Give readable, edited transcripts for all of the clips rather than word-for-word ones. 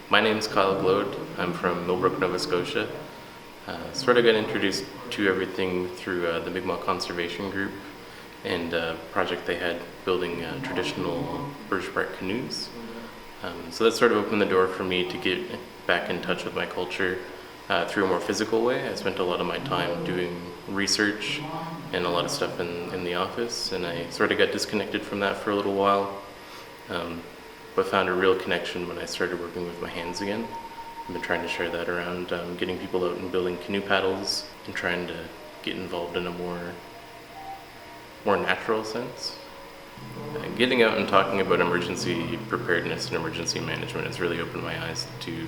My name's Kyle Gloade. I'm from Millbrook, Nova Scotia. Sort of got introduced to everything through the Mi'kmaq Conservation Group and a project they had building traditional birch bark canoes. So that sort of opened the door for me to get back in touch with my culture through a more physical way. I spent a lot of my time doing research and a lot of stuff in the office, and I sort of got disconnected from that for a little while. But found a real connection when I started working with my hands again. I've been trying to share that around, getting people out and building canoe paddles and trying to get involved in a more natural sense. Getting out and talking about emergency preparedness and emergency management has really opened my eyes to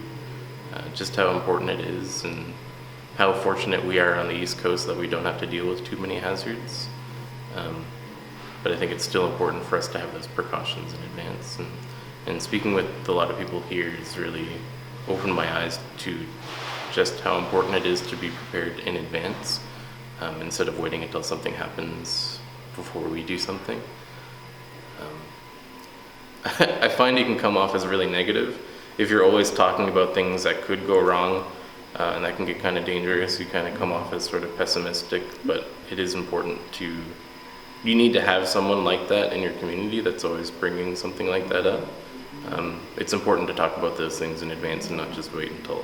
just how important it is and how fortunate we are on the East Coast that we don't have to deal with too many hazards. But I think it's still important for us to have those precautions in advance. And speaking with a lot of people here has really opened my eyes to just how important it is to be prepared in advance instead of waiting until something happens before we do something. I find it can come off as really negative. If you're always talking about things that could go wrong, and that can get kind of dangerous, you kind of come off as sort of pessimistic, but it is important you need to have someone like that in your community that's always bringing something like that up. It's important to talk about those things in advance and not just wait until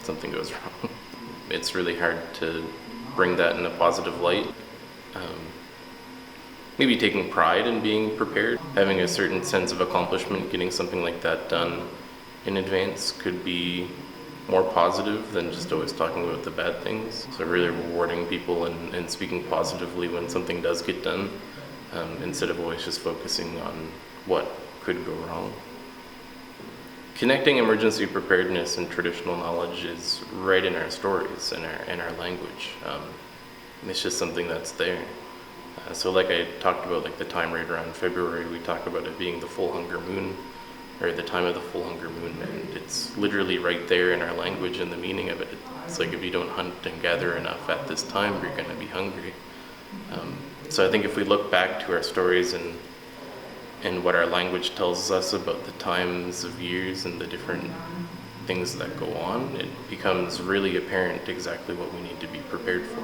something goes wrong. It's really hard to bring that in a positive light. Maybe taking pride in being prepared, having a certain sense of accomplishment, getting something like that done in advance could be more positive than just always talking about the bad things. So really rewarding people and speaking positively when something does get done, instead of always just focusing on what could go wrong. Connecting emergency preparedness and traditional knowledge is right in our stories and our language. It's just something that's there. So like I talked about, like the time right around February, we talk about it being the full hunger moon, or the time of the full hunger moon, and it's literally right there in our language and the meaning of it. It's like if you don't hunt and gather enough at this time, you're going to be hungry. So I think if we look back to our stories and what our language tells us about the times of years and the different things that go on, it becomes really apparent exactly what we need to be prepared for.